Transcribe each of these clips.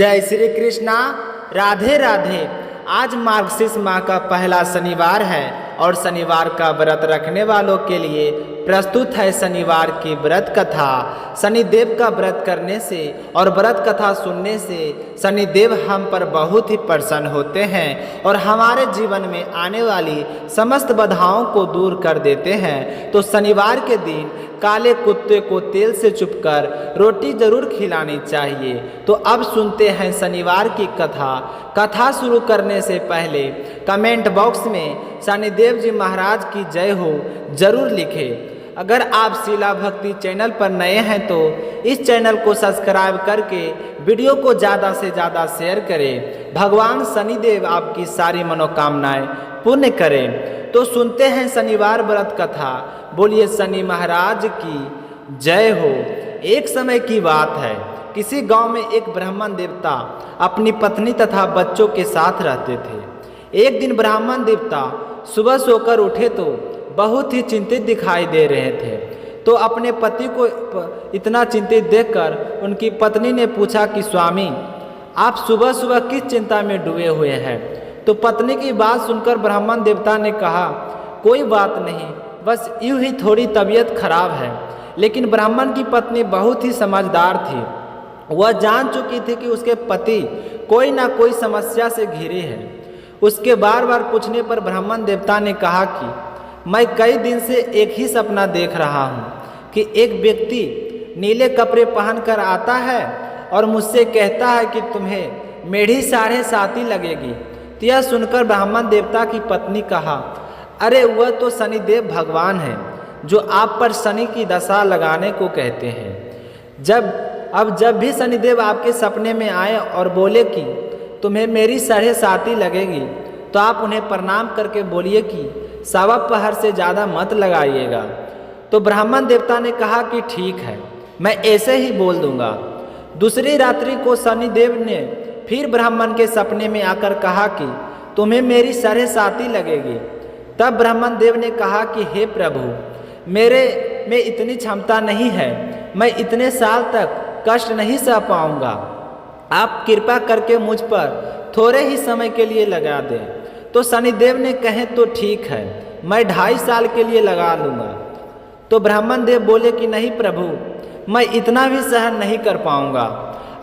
जय श्री कृष्णा। राधे राधे। आज मार्गशीर्ष माह का पहला शनिवार है और शनिवार का व्रत रखने वालों के लिए प्रस्तुत है शनिवार की व्रत कथा। शनिदेव का व्रत करने से और व्रत कथा सुनने से शनिदेव हम पर बहुत ही प्रसन्न होते हैं और हमारे जीवन में आने वाली समस्त बाधाओं को दूर कर देते हैं। तो शनिवार के दिन काले कुत्ते को तेल से चुपकर रोटी जरूर खिलानी चाहिए। तो अब सुनते हैं शनिवार की कथा। कथा शुरू करने से पहले कमेंट बॉक्स में शनिदेव जी महाराज की जय हो जरूर लिखें। अगर आप शिला भक्ति चैनल पर नए हैं तो इस चैनल को सब्सक्राइब करके वीडियो को ज़्यादा से ज़्यादा शेयर करें। भगवान शनिदेव आपकी सारी मनोकामनाएं पूर्ण करें। तो सुनते हैं शनिवार व्रत कथा। बोलिए शनि महाराज की जय हो। एक समय की बात है, किसी गांव में एक ब्राह्मण देवता अपनी पत्नी तथा बच्चों के साथ रहते थे। एक दिन ब्राह्मण देवता सुबह सोकर उठे तो बहुत ही चिंतित दिखाई दे रहे थे। तो अपने पति को इतना चिंतित देखकर उनकी पत्नी ने पूछा कि स्वामी, आप सुबह सुबह किस चिंता में डूबे हुए हैं? तो पत्नी की बात सुनकर ब्राह्मण देवता ने कहा, कोई बात नहीं, बस यूं ही थोड़ी तबीयत खराब है। लेकिन ब्राह्मण की पत्नी बहुत ही समझदार थी। वह जान चुकी थी कि उसके पति कोई ना कोई समस्या से घिरे हैं। उसके बार बार पूछने पर ब्राह्मण देवता ने कहा कि मैं कई दिन से एक ही सपना देख रहा हूँ कि एक व्यक्ति नीले कपड़े पहनकर आता है और मुझसे कहता है कि तुम्हें मेढ़ी 7.5 लगेगी। तो यह सुनकर ब्राह्मण देवता की पत्नी कहा, अरे वह तो शनिदेव भगवान है जो आप पर शनि की दशा लगाने को कहते हैं। जब भी शनिदेव आपके सपने में आए और बोले कि तुम्हें मेरी 7.5 लगेगी तो आप उन्हें प्रणाम करके बोलिए कि 1.25 पहर से ज़्यादा मत लगाइएगा। तो ब्राह्मण देवता ने कहा कि ठीक है, मैं ऐसे ही बोल दूंगा। दूसरी रात्रि को शनिदेव ने फिर ब्राह्मण के सपने में आकर कहा कि तुम्हें मेरी 7.5 लगेगी। तब ब्राह्मण देव ने कहा कि हे प्रभु, मेरे में इतनी क्षमता नहीं है, मैं इतने साल तक कष्ट नहीं सह पाऊंगा। आप कृपा करके मुझ पर थोड़े ही समय के लिए लगा दें। तो शनिदेव ने कहे तो ठीक है, मैं 2.5 साल के लिए लगा लूँगा। तो ब्राह्मण देव बोले कि नहीं प्रभु, मैं इतना भी सहन नहीं कर पाऊँगा,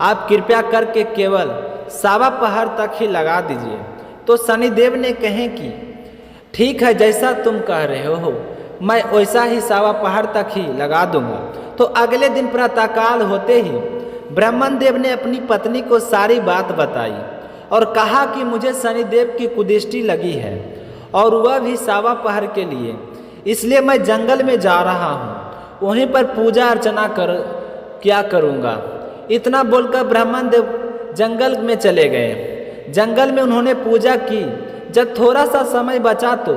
आप कृपया करके केवल 1.25 पहर तक ही लगा दीजिए। तो शनिदेव ने कहे कि ठीक है, जैसा तुम कह रहे हो मैं वैसा ही 1.25 पहर तक ही लगा दूंगा। तो अगले दिन प्रातःकाल होते ही ब्राह्मण देव ने अपनी पत्नी को सारी बात बताई और कहा कि मुझे शनिदेव की कुदृष्टि लगी है और वह भी 1.25 पहर के लिए, इसलिए मैं जंगल में जा रहा हूँ, वहीं पर पूजा अर्चना क्या करूँगा। इतना बोलकर ब्राह्मण देव जंगल में चले गए। जंगल में उन्होंने पूजा की। जब थोड़ा सा समय बचा तो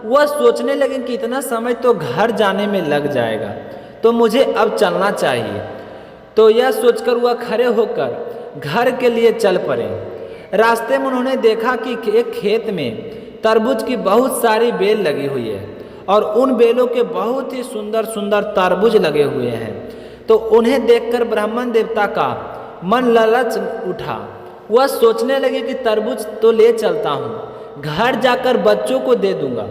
वह सोचने लगे कि इतना समय तो घर जाने में लग जाएगा, तो मुझे अब चलना चाहिए। तो यह सोचकर वह खड़े होकर घर के लिए चल पड़े। रास्ते में उन्होंने देखा कि एक खेत में तरबूज की बहुत सारी बेल लगी हुई है और उन बेलों के बहुत ही सुंदर सुंदर तरबूज लगे हुए हैं। तो उन्हें देखकर ब्राह्मण देवता का मन ललच उठा। वह सोचने लगे कि तरबूज तो ले चलता हूँ, घर जाकर बच्चों को दे दूंगा,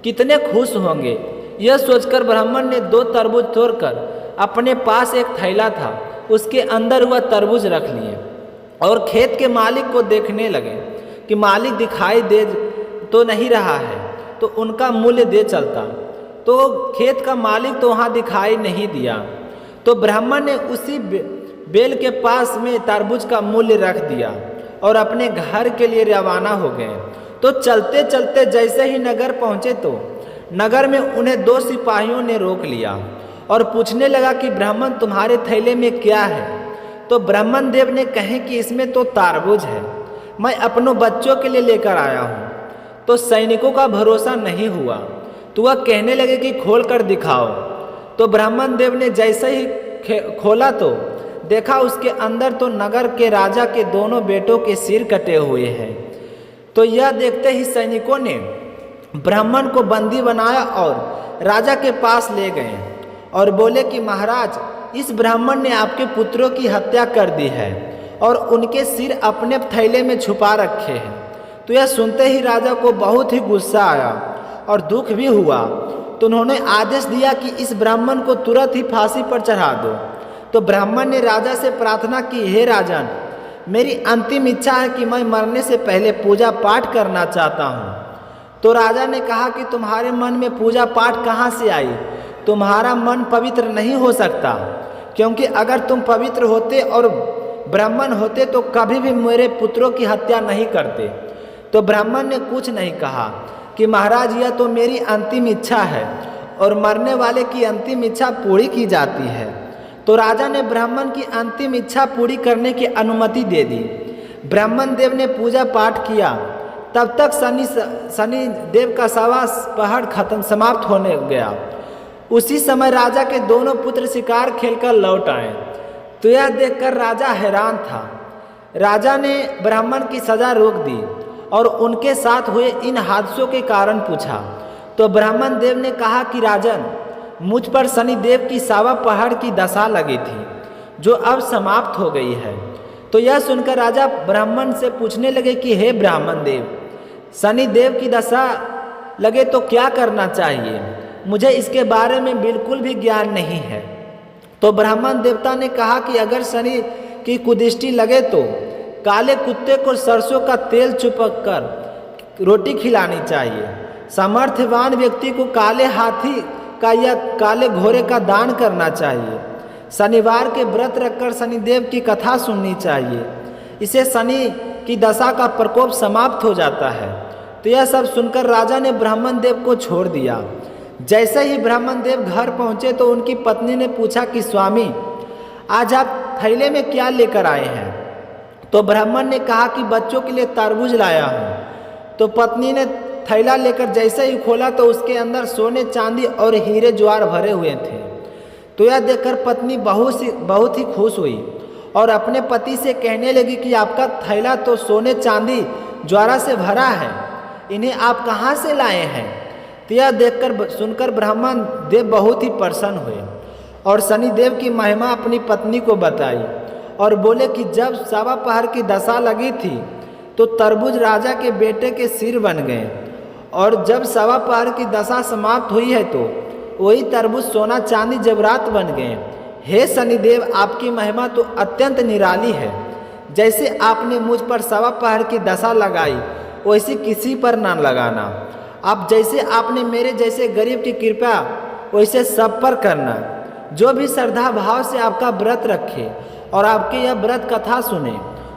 कितने खुश होंगे। यह सोचकर ब्राह्मण ने 2 तरबूज तोड़कर अपने पास एक थैला था, उसके अंदर वह तरबूज रख लिए और खेत के मालिक को देखने लगे कि मालिक दिखाई दे तो नहीं रहा है, तो उनका मूल्य दे चलता। तो खेत का मालिक तो वहाँ दिखाई नहीं दिया। तो ब्राह्मण ने उसी बेल के पास में तरबूज का मूल्य रख दिया और अपने घर के लिए रवाना हो गए। तो चलते चलते जैसे ही नगर पहुँचे तो नगर में उन्हें 2 सिपाहियों ने रोक लिया और पूछने लगा कि ब्राह्मण तुम्हारे थैले में क्या है? तो ब्राह्मण देव ने कहे कि इसमें तो तरबूज है, मैं अपनों बच्चों के लिए लेकर आया हूँ। तो सैनिकों का भरोसा नहीं हुआ, तो वह कहने लगे कि खोल कर दिखाओ। तो ब्राह्मण देव ने जैसे ही खोला तो देखा उसके अंदर तो नगर के राजा के दोनों बेटों के सिर कटे हुए हैं। तो यह देखते ही सैनिकों ने ब्राह्मण को बंदी बनाया और राजा के पास ले गए और बोले कि महाराज, इस ब्राह्मण ने आपके पुत्रों की हत्या कर दी है और उनके सिर अपने थैले में छुपा रखे हैं। तो यह सुनते ही राजा को बहुत ही गुस्सा आया और दुख भी हुआ। तो उन्होंने आदेश दिया कि इस ब्राह्मण को तुरंत ही फांसी पर चढ़ा दो। तो ब्राह्मण ने राजा से प्रार्थना की, हे राजन, मेरी अंतिम इच्छा है कि मैं मरने से पहले पूजा पाठ करना चाहता हूँ। तो राजा ने कहा कि तुम्हारे मन में पूजा पाठ कहाँ से आई? तुम्हारा मन पवित्र नहीं हो सकता, क्योंकि अगर तुम पवित्र होते और ब्राह्मण होते तो कभी भी मेरे पुत्रों की हत्या नहीं करते। तो ब्राह्मण ने कुछ नहीं कहा कि महाराज, यह तो मेरी अंतिम इच्छा है और मरने वाले की अंतिम इच्छा पूरी की जाती है। तो राजा ने ब्राह्मण की अंतिम इच्छा पूरी करने की अनुमति दे दी। ब्राह्मण देव ने पूजा पाठ किया। तब तक शनि देव का 7वां पहर समाप्त होने गया। उसी समय राजा के दोनों पुत्र शिकार खेलकर लौट आए। तो यह देखकर राजा हैरान था। राजा ने ब्राह्मण की सजा रोक दी और उनके साथ हुए इन हादसों के कारण पूछा। तो ब्राह्मण देव ने कहा कि राजन, मुझ पर शनि देव की 7वां पहर की दशा लगी थी, जो अब समाप्त हो गई है। तो यह सुनकर राजा ब्राह्मण से पूछने लगे कि हे ब्राह्मण देव, शनि देव की दशा लगे तो क्या करना चाहिए? मुझे इसके बारे में बिल्कुल भी ज्ञान नहीं है। तो ब्राह्मण देवता ने कहा कि अगर शनि की कुदृष्टि लगे तो काले कुत्ते को सरसों का तेल चुपक कर रोटी खिलानी चाहिए। सामर्थ्यवान व्यक्ति को काले हाथी का या काले घोड़े का दान करना चाहिए। शनिवार के व्रत रखकर शनिदेव की कथा सुननी चाहिए। इससे शनि की दशा का प्रकोप समाप्त हो जाता है। तो यह सब सुनकर राजा ने ब्राह्मण देव को छोड़ दिया। जैसे ही ब्राह्मण देव घर पहुंचे तो उनकी पत्नी ने पूछा कि स्वामी, आज आप थैले में क्या लेकर आए हैं? तो ब्राह्मण ने कहा कि बच्चों के लिए तरबूज लाया हूँ। तो पत्नी ने थैला लेकर जैसे ही खोला तो उसके अंदर सोने, चांदी और हीरे ज्वार भरे हुए थे। तो यह देखकर पत्नी बहुत ही खुश हुई और अपने पति से कहने लगी कि आपका थैला तो सोने, चांदी, ज्वारा से भरा है, इन्हें आप कहाँ से लाए हैं? तो यह देखकर सुनकर ब्राह्मण देव बहुत ही प्रसन्न हुए और शनिदेव की महिमा अपनी पत्नी को बताई और बोले कि जब 7वां पहर की दशा लगी थी तो तरबूज राजा के बेटे के सिर बन गए, और जब 7वां पहर की दशा समाप्त हुई है तो वही तरबूज सोना, चांदी, जेवरात बन गए। हे शनिदेव, आपकी महिमा तो अत्यंत निराली है। जैसे आपने मुझ पर 7वां पहर की दशा लगाई वैसी किसी पर न लगाना। आप जैसे आपने मेरे जैसे गरीब की कृपा वैसे सब पर करना। जो भी श्रद्धा भाव से आपका व्रत रखे और आपके यह व्रत कथा सुने,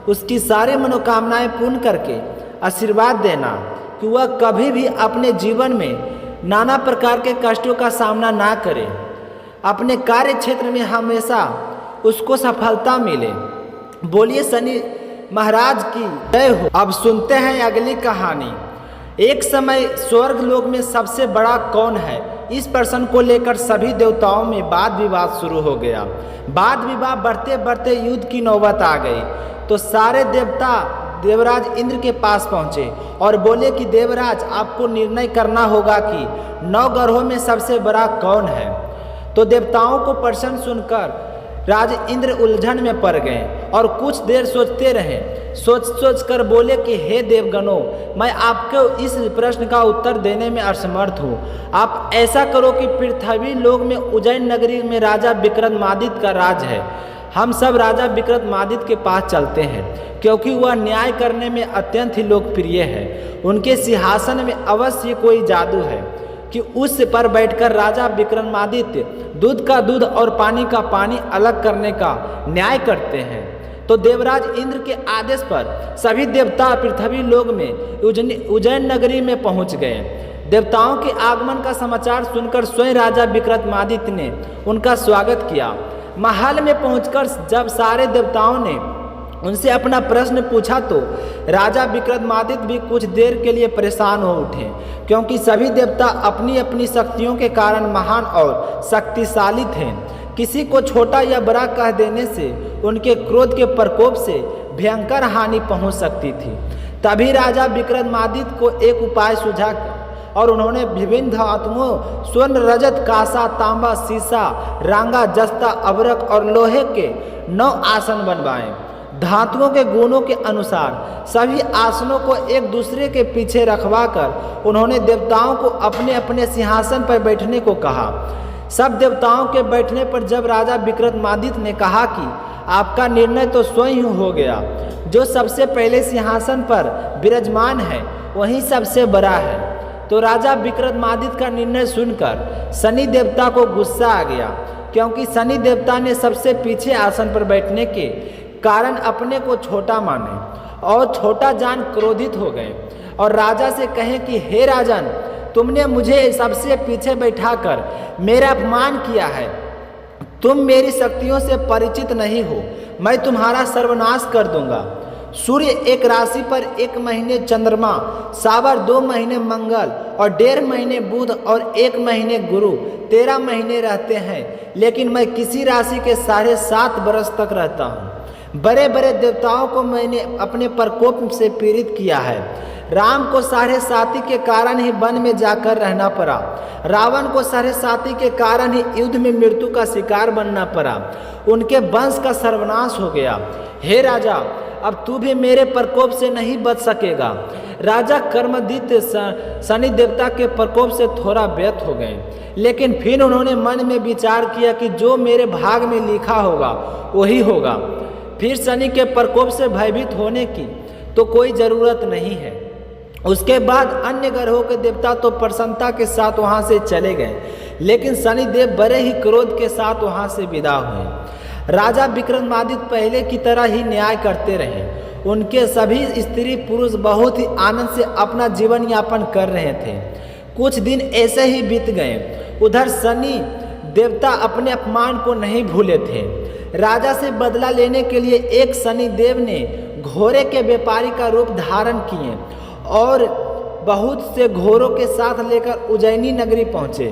उसकी सारी मनोकामनाएं पूर्ण करके आशीर्वाद देना कि वह कभी भी अपने जीवन में नाना प्रकार के कष्टों का सामना ना करे। अपने कार्य क्षेत्र में हमेशा उसको सफलता मिले। बोलिए शनि महाराज की जय हो। अब सुनते हैं अगली कहानी। एक समय स्वर्ग लोक में सबसे बड़ा कौन है, इस प्रश्न को लेकर सभी देवताओं में वाद विवाद शुरू हो गया। वाद विवाद बढ़ते बढ़ते युद्ध की नौबत आ गई। तो सारे देवता देवराज इंद्र के पास पहुँचे और बोले कि देवराज, आपको निर्णय करना होगा कि 9 ग्रहों में सबसे बड़ा कौन है। तो देवताओं को प्रश्न सुनकर राज इंद्र उलझन में पड़ गए और कुछ देर सोचते रहे। सोच कर बोले कि हे देवगणों, मैं आपको इस प्रश्न का उत्तर देने में असमर्थ हूँ। आप ऐसा करो कि पृथ्वी लोक में उज्जैन नगरी में राजा विक्रमादित्य का राज है। हम सब राजा विक्रमादित्य के पास चलते हैं, क्योंकि वह न्याय करने में अत्यंत ही लोकप्रिय है। उनके सिंहासन में अवश्य कोई जादू है कि उस पर बैठकर राजा विक्रमादित्य दूध का दूध और पानी का पानी अलग करने का न्याय करते हैं। तो देवराज इंद्र के आदेश पर सभी देवता पृथ्वी लोक में उज्जैन नगरी में पहुंच गए। देवताओं के आगमन का समाचार सुनकर स्वयं राजा विक्रमादित्य ने उनका स्वागत किया। महल में पहुंचकर जब सारे देवताओं ने उनसे अपना प्रश्न पूछा तो राजा विक्रमादित्य भी कुछ देर के लिए परेशान हो उठे, क्योंकि सभी देवता अपनी अपनी शक्तियों के कारण महान और शक्तिशाली थे। किसी को छोटा या बड़ा कह देने से उनके क्रोध के प्रकोप से भयंकर हानि पहुंच सकती थी। तभी राजा विक्रमादित्य को एक उपाय सूझा और उन्होंने विभिन्न धातुओं स्वर्ण, रजत, कांसा, तांबा, सीसा, रांगा, जस्ता, अबरक और लोहे के 9 आसन बनवाए, धातुओं के गुणों के अनुसार सभी आसनों को एक दूसरे के पीछे रखवाकर उन्होंने देवताओं को अपने अपने सिंहासन पर बैठने को कहा। सब देवताओं के बैठने पर जब राजा विक्रमादित्य ने कहा कि आपका निर्णय तो स्वयं हो गया, जो सबसे पहले सिंहासन पर विराजमान है वही सबसे बड़ा है, तो राजा विक्रमादित्य का निर्णय सुनकर शनि देवता को गुस्सा आ गया, क्योंकि शनि देवता ने सबसे पीछे आसन पर बैठने के कारण अपने को छोटा माने और छोटा जान क्रोधित हो गए और राजा से कहे कि हे राजन, तुमने मुझे सबसे पीछे बैठाकर मेरा अपमान किया है। तुम मेरी शक्तियों से परिचित नहीं हो, मैं तुम्हारा सर्वनाश कर दूंगा। सूर्य एक राशि पर 1 महीने चंद्रमा, सावर 2 महीने मंगल और 1.5 महीने बुध और 1 महीने गुरु 13 महीने रहते हैं, लेकिन मैं किसी राशि के 7.5 बरस तक रहता हूँ। बड़े बड़े देवताओं को मैंने अपने प्रकोप से पीड़ित किया है। राम को 7.5 के कारण ही वन में जाकर रहना पड़ा, रावण को 7.5 के कारण ही युद्ध में मृत्यु का शिकार बनना पड़ा, उनके वंश का सर्वनाश हो गया। हे राजा, अब तू भी मेरे प्रकोप से नहीं बच सकेगा। राजा कर्मदित्य शनि देवता के प्रकोप से थोड़ा व्यथ हो गए, लेकिन फिर उन्होंने मन में विचार किया कि जो मेरे भाग में लिखा होगा वही होगा। फिर शनि के प्रकोप से भयभीत होने की तो कोई ज़रूरत नहीं है। उसके बाद अन्य ग्रहों के देवता तो प्रसन्नता के साथ वहाँ से चले गए, लेकिन शनिदेव बड़े ही क्रोध के साथ वहाँ से विदा हुए। राजा विक्रमादित्य पहले की तरह ही न्याय करते रहे। उनके सभी स्त्री पुरुष बहुत ही आनंद से अपना जीवन यापन कर रहे थे। कुछ दिन ऐसे ही बीत गए। उधर शनि देवता अपने अपमान को नहीं भूले थे। राजा से बदला लेने के लिए एक शनिदेव ने घोड़े के व्यापारी का रूप धारण किए और बहुत से घोड़ों के साथ लेकर उज्जैनी नगरी पहुँचे।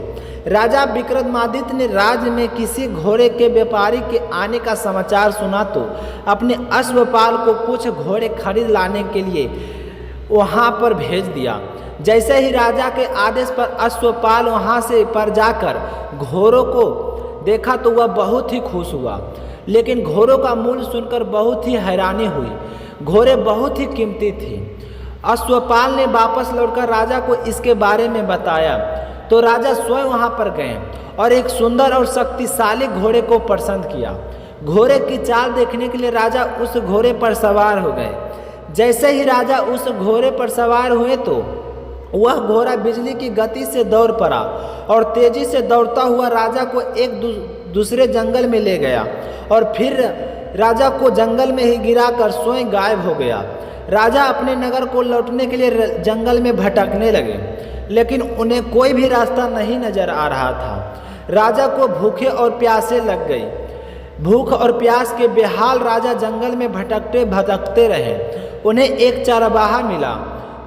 राजा विक्रमादित्य ने राज्य में किसी घोड़े के व्यापारी के आने का समाचार सुना तो अपने अश्वपाल को कुछ घोड़े खरीद लाने के लिए वहां पर भेज दिया। जैसे ही राजा के आदेश पर अश्वपाल वहां से पर जाकर घोड़ों को देखा तो वह बहुत ही खुश हुआ, लेकिन घोड़ों का मूल्य सुनकर बहुत ही हैरानी हुई। घोड़े बहुत ही कीमती थे। अश्वपाल ने वापस लौटकर राजा को इसके बारे में बताया तो राजा स्वयं वहां पर गए और एक सुंदर और शक्तिशाली घोड़े को पसंद किया। घोड़े की चाल देखने के लिए राजा उस घोड़े पर सवार हो गए। जैसे ही राजा उस घोड़े पर सवार हुए तो वह घोड़ा बिजली की गति से दौड़ पड़ा और तेजी से दौड़ता हुआ राजा को एक दूसरे जंगल में ले गया और फिर राजा को जंगल में ही गिराकर स्वयं गायब हो गया। राजा अपने नगर को लौटने के लिए जंगल में भटकने लगे, लेकिन उन्हें कोई भी रास्ता नहीं नजर आ रहा था। राजा को भूखे और प्यासे लग गई। भूख और प्यास के बेहाल राजा जंगल में भटकते भटकते रहे। उन्हें एक चरवाहा मिला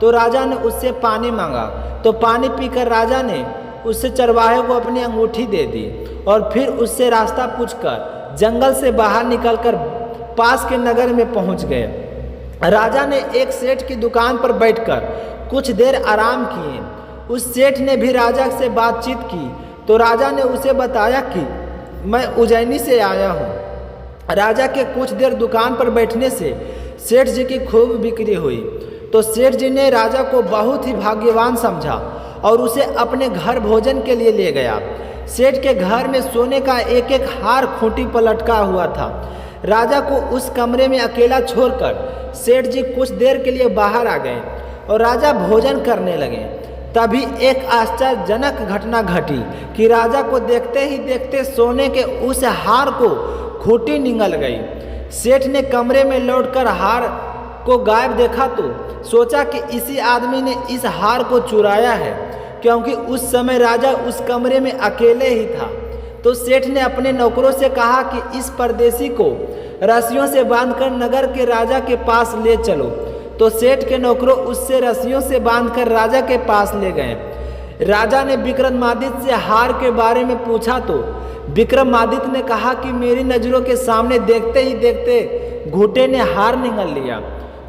तो राजा ने उससे पानी मांगा, तो पानी पीकर राजा ने उससे चरवाहे को अपनी अंगूठी दे दी और फिर उससे रास्ता पूछकर जंगल से बाहर निकलकर पास के नगर में पहुंच गए। राजा ने एक सेठ की दुकान पर बैठकर कुछ देर आराम किए। उस सेठ ने भी राजा से बातचीत की तो राजा ने उसे बताया कि मैं उज्जैनी से आया हूँ। राजा के कुछ देर दुकान पर बैठने से सेठ जी की खूब बिक्री हुई, तो सेठ जी ने राजा को बहुत ही भाग्यवान समझा और उसे अपने घर भोजन के लिए ले गया। सेठ के घर में सोने का एक एक हार खूंटी पर लटका हुआ था। राजा को उस कमरे में अकेला छोड़कर सेठ जी कुछ देर के लिए बाहर आ गए और राजा भोजन करने लगे। तभी एक आश्चर्यजनक घटना घटी कि राजा को देखते ही देखते सोने के उस हार को खूंटी निगल गई। सेठ ने कमरे में लौटकर हार को गायब देखा तो सोचा कि इसी आदमी ने इस हार को चुराया है, क्योंकि उस समय राजा उस कमरे में अकेले ही था। तो सेठ ने अपने नौकरों से कहा कि इस परदेशी को रस्सियों से बांधकर नगर के राजा के पास ले चलो। तो सेठ के नौकरों उससे रस्सियों से बांधकर राजा के पास ले गए। राजा ने विक्रमादित्य से हार के बारे में पूछा तो विक्रमादित्य ने कहा कि मेरी नज़रों के सामने देखते ही देखते घूटे ने हार निगल लिया।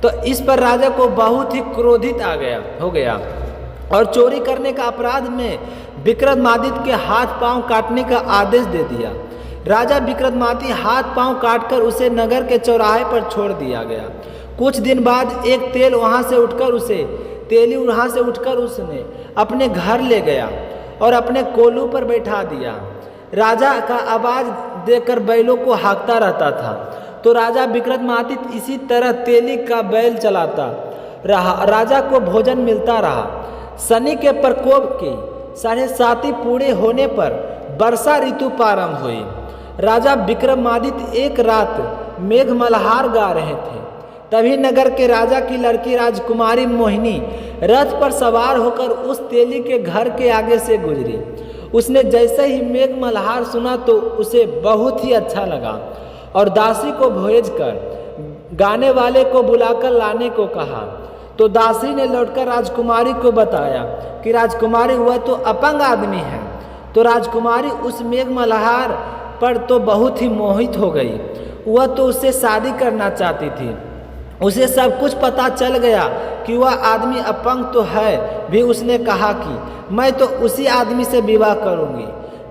तो इस पर राजा को बहुत ही क्रोधित हो गया और चोरी करने का अपराध में विक्रमादित्य के हाथ पांव काटने का आदेश दे दिया। राजा विक्रमादित्य हाथ पांव काटकर उसे नगर के चौराहे पर छोड़ दिया गया। कुछ दिन बाद एक तेली वहाँ से उठकर उसने अपने घर ले गया और अपने कोल्हू पर बैठा दिया। राजा का आवाज देकर बैलों को हाँकता रहता था, तो राजा विक्रमादित्य इसी तरह तेली का बैल चलाता रहा। राजा को भोजन मिलता रहा। शनि के प्रकोप के 7.5 पूरे होने पर वर्षा ऋतु प्रारंभ हुई। राजा विक्रमादित्य एक रात मेघ मल्हार गा रहे थे। तभी नगर के राजा की लड़की राजकुमारी मोहिनी रथ पर सवार होकर उस तेली के घर के आगे से गुजरी। उसने जैसे ही मेघ मल्हार सुना तो उसे बहुत ही अच्छा लगा और दासी को भेजकर गाने वाले को बुलाकर लाने को कहा। तो दासी ने लौटकर राजकुमारी को बताया कि राजकुमारी वह तो अपंग आदमी है। तो राजकुमारी उस मेघ मल्हार पर तो बहुत ही मोहित हो गई। वह तो उससे शादी करना चाहती थी। उसे सब कुछ पता चल गया कि वह आदमी अपंग तो है भी। उसने कहा कि मैं तो उसी आदमी से विवाह करूंगी।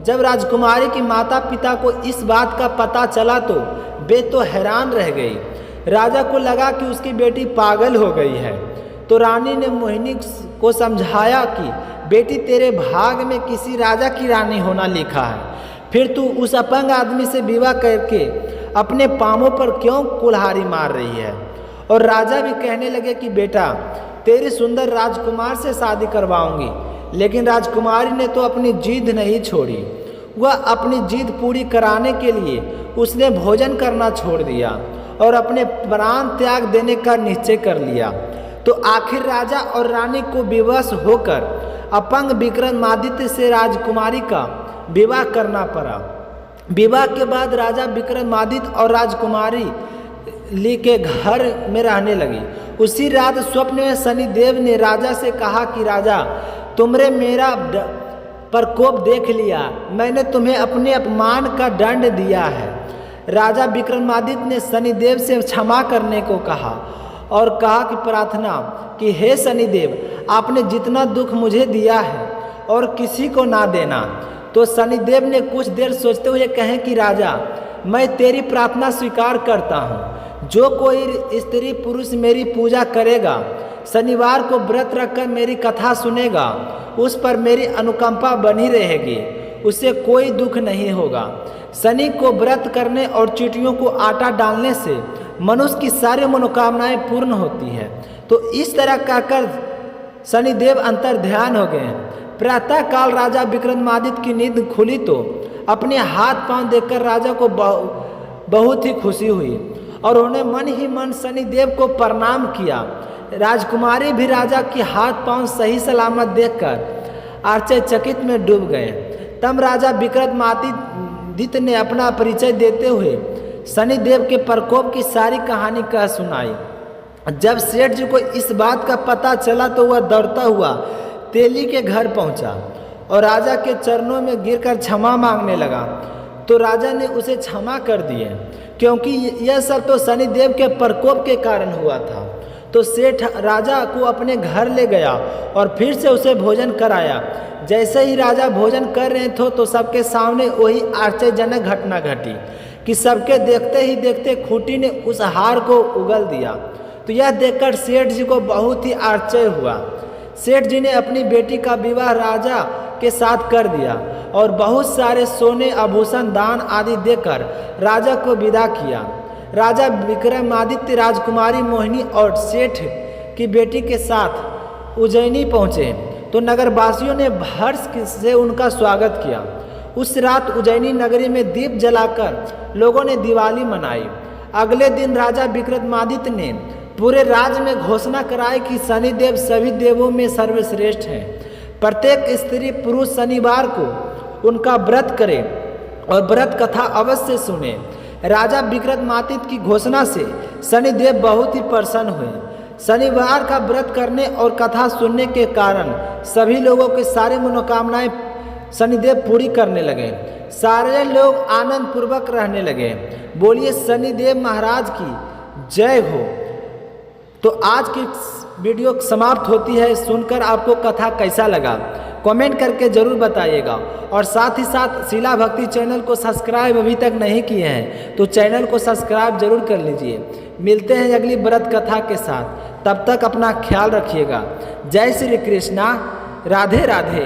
जब राजकुमारी की माता पिता को इस बात का पता चला तो वे तो हैरान रह गई। राजा को लगा कि उसकी बेटी पागल हो गई है। तो रानी ने मोहिनी को समझाया कि बेटी तेरे भाग में किसी राजा की रानी होना लिखा है, फिर तू उस अपंग आदमी से विवाह करके अपने पांवों पर क्यों कुल्हाड़ी मार रही है। और राजा भी कहने लगे कि बेटा तेरी सुंदर राजकुमार से शादी करवाऊंगी। लेकिन राजकुमारी ने तो अपनी जिद नहीं छोड़ी। वह अपनी जिद पूरी कराने के लिए उसने भोजन करना छोड़ दिया और अपने प्राण त्याग देने का निश्चय कर लिया। तो आखिर राजा और रानी को विवश होकर अपंग विक्रमादित्य से राजकुमारी का विवाह करना पड़ा। विवाह के बाद राजा विक्रमादित्य और राजकुमारी ली के घर में रहने लगी। उसी रात स्वप्न में शनिदेव ने राजा से कहा कि राजा तुमने मेरा प्रकोप देख लिया, मैंने तुम्हें अपने अपमान का दंड दिया है। राजा विक्रमादित्य ने शनिदेव से क्षमा करने को कहा और कहा कि प्रार्थना कि हे शनिदेव आपने जितना दुख मुझे दिया है और किसी को ना देना। तो शनिदेव ने कुछ देर सोचते हुए कहे कि राजा मैं तेरी प्रार्थना स्वीकार करता हूँ। जो कोई स्त्री पुरुष मेरी पूजा करेगा, शनिवार को व्रत रखकर मेरी कथा सुनेगा, उस पर मेरी अनुकंपा बनी रहेगी, उससे कोई दुख नहीं होगा। शनि को व्रत करने और चींटियों को आटा डालने से मनुष्य की सारी मनोकामनाएं पूर्ण होती है। तो इस तरह कहकर शनिदेव अंतर ध्यान हो गए। प्रातः काल राजा विक्रमादित्य की नींद खुली तो अपने हाथ पांव देखकर राजा को बहुत ही खुशी हुई और उन्हें मन ही मन शनिदेव को प्रणाम किया। राजकुमारी भी राजा के हाथ पांव सही सलामत देखकर आश्चर्यचकित में डूब गए। तब राजा विक्रमादित्य ने अपना परिचय देते हुए शनिदेव के प्रकोप की सारी कहानी कह सुनाई। जब सेठ जी को इस बात का पता चला तो वह दौड़ता हुआ तेली के घर पहुंचा और राजा के चरणों में गिरकर क्षमा मांगने लगा। तो राजा ने उसे क्षमा कर दिए क्योंकि यह सब तो शनिदेव के प्रकोप के कारण हुआ था। तो सेठ राजा को अपने घर ले गया और फिर से उसे भोजन कराया। जैसे ही राजा भोजन कर रहे थे तो सबके सामने वही आश्चर्यजनक घटना घटी कि सबके देखते ही देखते खूंटी ने उस हार को उगल दिया। तो यह देखकर सेठ जी को बहुत ही आश्चर्य हुआ। सेठ जी ने अपनी बेटी का विवाह राजा के साथ कर दिया और बहुत सारे सोने आभूषण दान आदि देकर राजा को विदा किया। राजा विक्रमादित्य राजकुमारी मोहिनी और सेठ की बेटी के साथ उज्जैनी पहुँचे तो नगरवासियों ने हर्ष से उनका स्वागत किया। उस रात उज्जैनी नगरी में दीप जलाकर लोगों ने दिवाली मनाई। अगले दिन राजा विक्रमादित्य ने पूरे राज्य में घोषणा कराई कि शनिदेव सभी देवों में सर्वश्रेष्ठ हैं। प्रत्येक स्त्री पुरुष शनिवार को उनका व्रत करे और व्रत कथा अवश्य सुने। राजा विक्रमादित्य की घोषणा से शनिदेव बहुत ही प्रसन्न हुए। शनिवार का व्रत करने और कथा सुनने के कारण सभी लोगों के सारे मनोकामनाएं शनिदेव पूरी करने लगे। सारे लोग आनंद पूर्वक रहने लगे। बोलिए शनिदेव महाराज की जय हो। तो आज की वीडियो समाप्त होती है। सुनकर आपको कथा कैसा लगा कमेंट करके ज़रूर बताइएगा। और साथ ही साथ शिला भक्ति चैनल को सब्सक्राइब अभी तक नहीं किए हैं तो चैनल को सब्सक्राइब जरूर कर लीजिए। मिलते हैं अगली व्रत कथा के साथ, तब तक अपना ख्याल रखिएगा। जय श्री कृष्णा, राधे राधे।